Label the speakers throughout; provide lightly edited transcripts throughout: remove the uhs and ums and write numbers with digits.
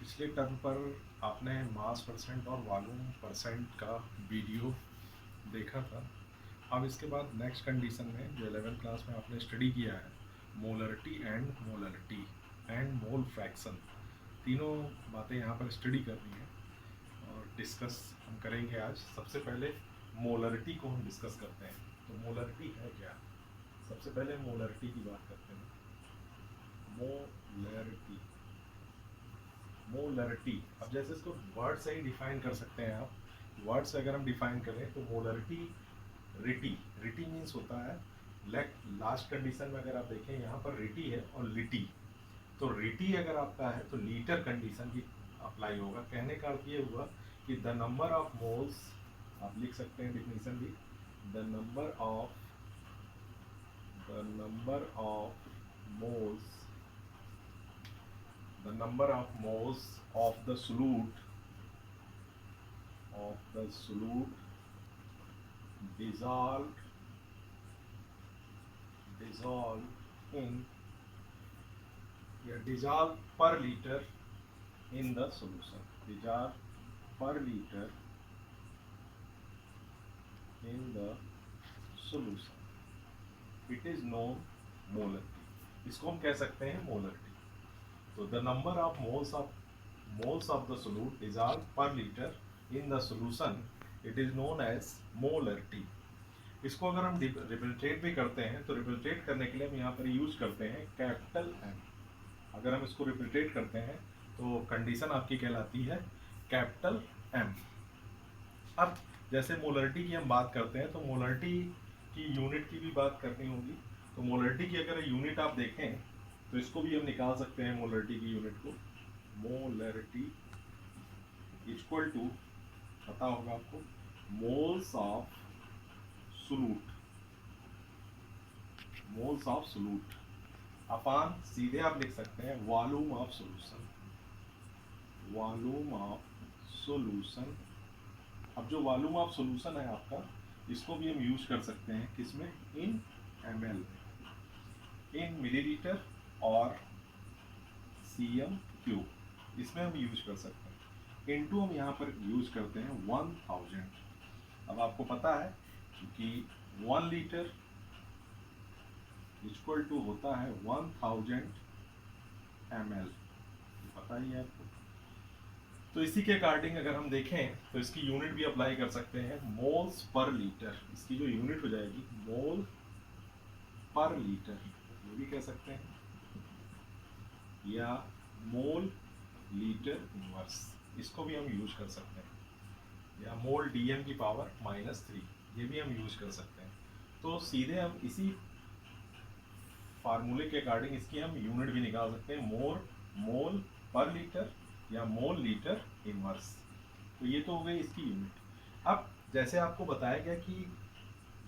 Speaker 1: पिछले टर्म पर आपने मास परसेंट और वॉल्यूम परसेंट का वीडियो देखा था। अब इसके बाद नेक्स्ट कंडीशन में जो 11th क्लास में आपने स्टडी किया है, मोलरिटी एंड मोल फ्रैक्शन, तीनों बातें यहाँ पर स्टडी करनी है और डिस्कस हम करेंगे आज। सबसे पहले मोलरिटी को हम डिस्कस करते हैं। तो मोलरिटी है क्या? सबसे पहले मोलरिटी की बात करते हैं। मोलरिटी मोलरिटी, अब जैसे इसको वर्ड से ही डिफाइन कर सकते हैं आप। वर्ड से अगर हम डिफाइन करें तो मोलरिटी, रिटी, रिटी मीन्स होता है लास्ट कंडीशन में अगर आप देखें यहाँ पर रिटी है और लिटी, तो रिटी अगर आपका है तो लीटर कंडीशन की अप्लाई होगा। कहने का अर्थ ये हुआ कि द नंबर ऑफ मोल्स, आप लिख सकते हैं डिफिनीशन भी, the number of moles the number of moles of the solute dissolved in dissolved per liter in the solution, dissolved per liter in the solution, it is known molarity। इसको हम कह सकते हैं मोलरिटी। तो the number of moles of the solute dissolved per liter in the solution, it is known as molarity। इसको अगर हम represent भी करते हैं तो रिप्रेजेंट करने के लिए हम यहाँ पर यूज करते हैं कैपिटल एम। अगर हम इसको रिप्रेजेंट करते हैं तो कंडीशन आपकी कहलाती है कैपिटल एम। अब जैसे मोलरिटी की हम बात करते हैं तो मोलरिटी की यूनिट की भी बात करनी होगी। तो मोलरिटी की अगर यूनिट आप देखें तो इसको भी हम निकाल सकते हैं, मोलरिटी की यूनिट को। मोलरिटी इक्वल टू, पता होगा आपको, मोल्स ऑफ सोल्यूट अपान, सीधे आप लिख सकते हैं वॉल्यूम ऑफ सोल्यूशन। अब जो वॉल्यूम ऑफ सोल्यूशन है आपका, इसको भी हम यूज कर सकते हैं किसमें? इन ml, इन मिलीलीटर और cm क्यूब, इसमें हम यूज कर सकते हैं। इनटू हम यहाँ पर यूज करते हैं 1000। अब आपको पता है कि 1 लीटर इक्वल टू होता है 1000 ml, पता ही है आपको। तो इसी के अकॉर्डिंग अगर हम देखें तो इसकी यूनिट भी अप्लाई कर सकते हैं, मोल्स पर लीटर। इसकी जो यूनिट हो जाएगी मोल पर लीटर, ये भी कह सकते हैं, या मोल लीटर इनवर्स, इसको भी हम यूज कर सकते हैं, या मोल dm की पावर -3, ये भी हम यूज कर सकते हैं। तो सीधे हम इसी फार्मूले के अकॉर्डिंग इसकी हम यूनिट भी निकाल सकते हैं, मोल पर लीटर या मोल लीटर इनवर्स। तो ये तो हो गई इसकी यूनिट। अब जैसे आपको बताया गया कि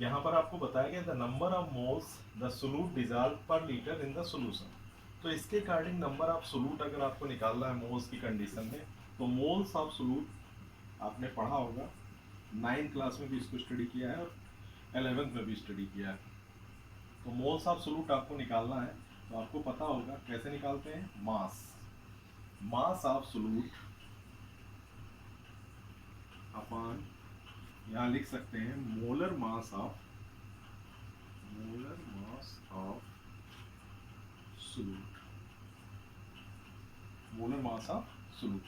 Speaker 1: यहाँ पर आपको बताया गया the number of moles the solute dissolve पर लीटर इन द सोल्यूशन, तो इसके अकॉर्डिंग नंबर ऑफ सोल्यूट अगर आपको निकालना है मोल्स की कंडीशन में, तो मोल्स ऑफ सोल्यूट आपने पढ़ा होगा, 9th क्लास में भी इसको स्टडी किया है और 11th में भी स्टडी किया है। तो मोल्स ऑफ सोल्यूट आपको निकालना है तो आपको पता होगा कैसे निकालते हैं, मास ऑफ सोल्यूट अपान, यहाँ लिख सकते हैं मोलर मास ऑफ सोल्यूट।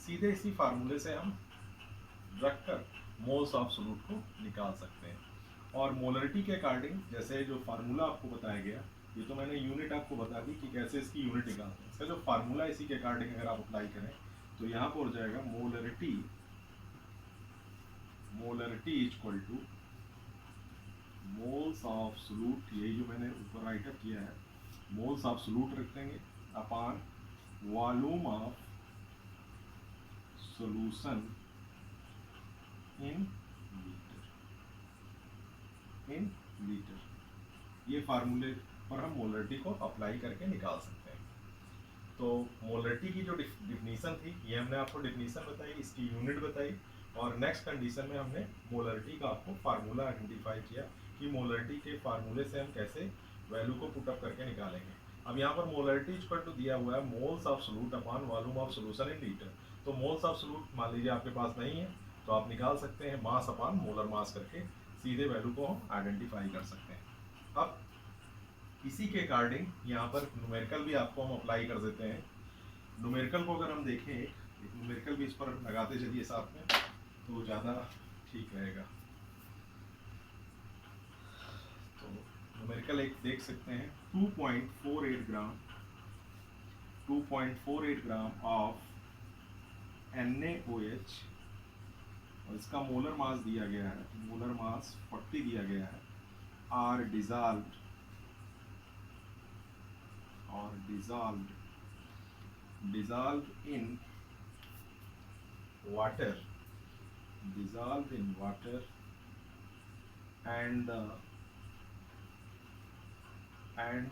Speaker 1: सीधे इसी फार्मूले से हम रखकर मोल्स ऑफ सोल्यूट को निकाल सकते हैं। और मोलरिटी के अकॉर्डिंग जैसे जो फार्मूला आपको बताया गया, ये तो मैंने यूनिट आपको बता दी कि कैसे इसकी यूनिट निकालते हैं। इसका जो फार्मूला इसी के अकॉर्डिंग अगर आप अप्लाई करें तो यहाँ पर हो जाएगा molarity equal two moles of solute, यही जो मैंने ऊपर राइटअप किया है, मोल्स ऑफ सोल्यूट रख देंगे अपान volume of solution in litre. ये फार्मूले पर हम मोलरिटी को अप्लाई करके निकाल सकते हैं। तो मोलरिटी की जो डिफिनीशन थी, ये हमने आपको डिफिनीशन बताई, इसकी यूनिट बताई, और नेक्स्ट कंडीशन में हमने मोलरिटी का आपको फार्मूला आइडेंटिफाई किया कि मोलरिटी के फार्मूले से हम कैसे वैल्यू को पुटअप करके निकालेंगे। अब यहाँ पर मोलरिटी इक्वल टू दिया हुआ है moles of solute upon volume of solution in litre. तो मोल्स ऑफ सोल्यूट मान लीजिए आपके पास नहीं है, तो आप निकाल सकते हैं मास अपॉन मोलर मास करके, सीधे वैल्यू को हम आइडेंटिफाई कर सकते हैं। अब इसी के अकॉर्डिंग यहाँ पर न्यूमेरिकल भी आपको हम अप्लाई कर देते हैं। न्यूमेरिकल को अगर हम देखें, एक न्यूमेरिकल भी इस पर लगाते चलिए साथ में, तो ज़्यादा ठीक रहेगा। तो न्यूमेरिकल एक देख सकते हैं, 2.48 ग्राम 2.48 ग्राम ऑफ NaOH, और इसका मोलर मास दिया गया है, मोलर मास 40 दिया गया है, are dissolved in water, and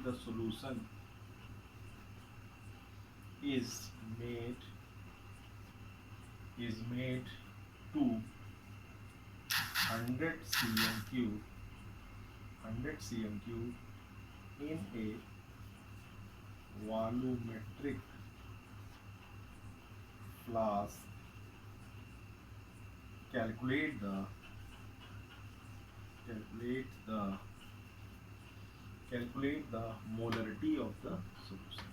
Speaker 1: the solution is made to 100 cm cube in a volumetric flask. Calculate the molarity of the solution.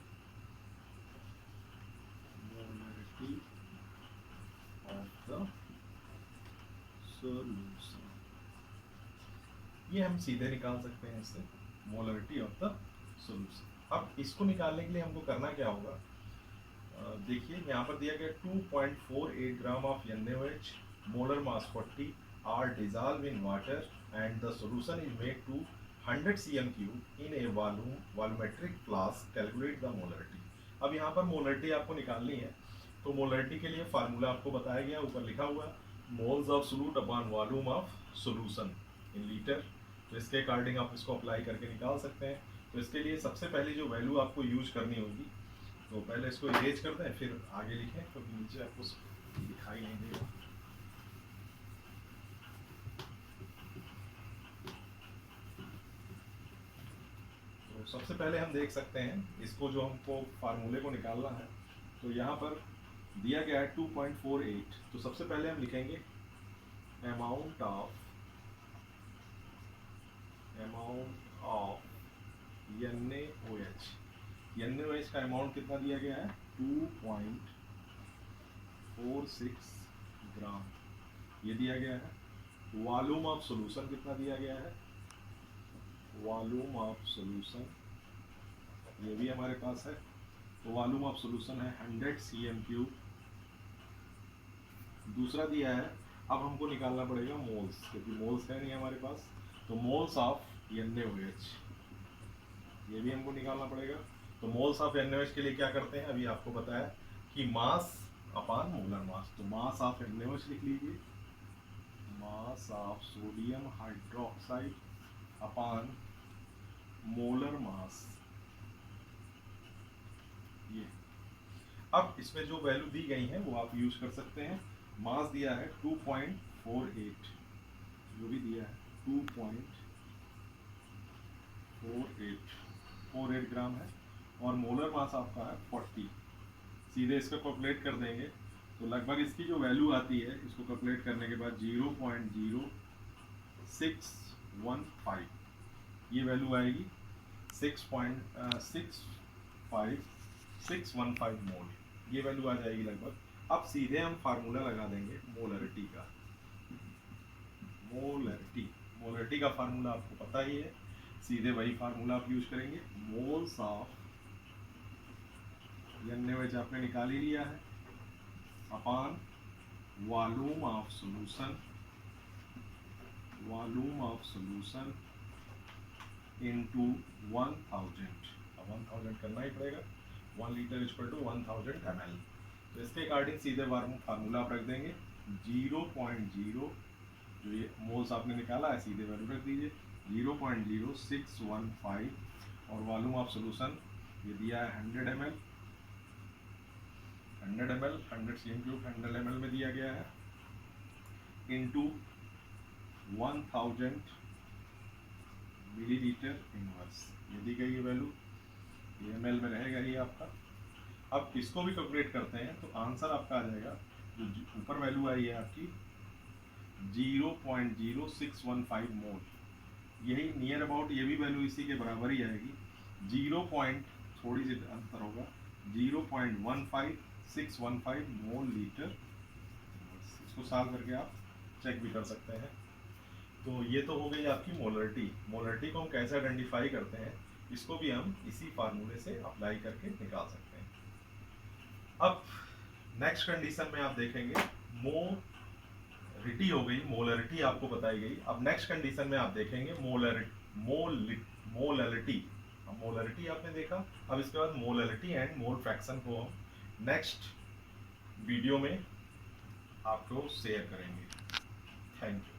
Speaker 1: ये हम सीधे निकाल सकते हैं इससे, मोलरिटी ऑफ द सॉल्यूशन। अब इसको निकालने के लिए हमको करना क्या होगा, देखिए यहाँ पर दिया गया 2.48 gram of NaOH, molar mass 40, are dissolve in water, and the solution is made to 100 cm cube in a volumetric flask. Calculate the molarity. अब यहाँ पर मोलरिटी आपको निकालनी है, तो मोलरिटी के लिए फार्मूला आपको बताया गया, ऊपर लिखा हुआ moles of solute upon volume of solution in litre. तो इसके अकॉर्डिंग आप इसको अप्लाई करके निकाल सकते हैं। तो इसके लिए सबसे पहले जो वैल्यू आपको यूज करनी होगी, तो पहले इसको इरेज कर दें, फिर आगे लिखें, क्योंकि तो नीचे आपको दिखाई नहीं देगा। तो सबसे पहले हम देख सकते हैं इसको, जो हमको फार्मूले को निकालना है, तो यहाँ पर दिया गया है 2.48। तो सबसे पहले हम लिखेंगे अमाउंट ऑफ NaOH। NaOH का अमाउंट कितना दिया गया है, 2.46 ग्राम, ये दिया गया है। वॉल्यूम ऑफ सॉल्यूशन कितना दिया गया है, वॉल्यूम ऑफ सॉल्यूशन ये भी हमारे पास है। तो वॉल्यूम ऑफ सॉल्यूशन है 100 cm क्यूब। दूसरा दिया है, अब हमको निकालना पड़ेगा मोल्स, क्योंकि मोल्स है नहीं हमारे पास, तो मोल्स ऑफ NaOH ये भी हमको निकालना पड़ेगा। तो मोल्स ऑफ NaOH के लिए क्या करते हैं, अभी आपको बताया कि मास अपॉन मोलर मास। तो मास ऑफ NaOH लिख लीजिए, mass of sodium hydroxide upon molar mass. ये अब इसमें जो वैल्यू दी गई है वो आप यूज कर सकते हैं। मास दिया है 2.48, जो भी दिया है 2.48 ग्राम है, और मोलर मास आपका है 40। सीधे इसका कैलकुलेट कर देंगे, तो लगभग इसकी जो वैल्यू आती है, इसको कैलकुलेट करने के बाद 0.0615 ये वैल्यू आएगी, 6.65615 मोल, ये वैल्यू आ जाएगी लगभग। अब सीधे हम फार्मूला लगा देंगे मोलरिटी का। मोलरिटी का फार्मूला आपको पता ही है, सीधे वही फार्मूला आप यूज करेंगे। मोल्स ऑफ NaOH आपने निकाल ही लिया है, upon volume of solution into 1000। अब 1000 करना ही पड़ेगा, 1 लीटर इक्वल टू 1000 ml। तो इसके अकॉर्डिंग सीधे फार्मूला आप रख देंगे 0.0, जो ये मोल्स आपने निकाला है सीधे वैल्यू रख दीजिए 0.0615, और वॉल्यूम ऑफ सॉल्यूशन ये दिया है 100 ml, 100 cm क्यूब 100 ml में दिया गया है, इनटू 1000 मिलीलीटर इनवर्स, ये दी गई है वैल्यू। ये ml में रहेगा ही आपका। अब इसको भी कैलकुलेट करते हैं तो आंसर आपका आ जाएगा, जो ऊपर वैल्यू आई है आपकी 0.0615 मोल, यही नियर अबाउट ये भी वैल्यू इसी के बराबर ही आएगी, 0 पॉइंट थोड़ी सी अंतर होगा, 0.15615 मोल लीटर। इसको सॉल्व करके आप चेक भी कर सकते हैं। तो ये तो हो गई आपकी मोलरिटी। मोलरिटी को हम कैसे आइडेंटिफाई करते हैं, इसको भी हम इसी फार्मूले से अप्लाई करके निकाल सकते हैं। अब नेक्स्ट कंडीशन में आप देखेंगे मोलरिटी हो गई, मोलरिटी आपको बताई गई। अब नेक्स्ट कंडीशन में आप देखेंगे मोलरिटी। अब मोलरिटी आपने देखा, अब इसके बाद मोलरिटी एंड मोल फ्रैक्शन को हम नेक्स्ट वीडियो में आपको शेयर करेंगे। Thank you.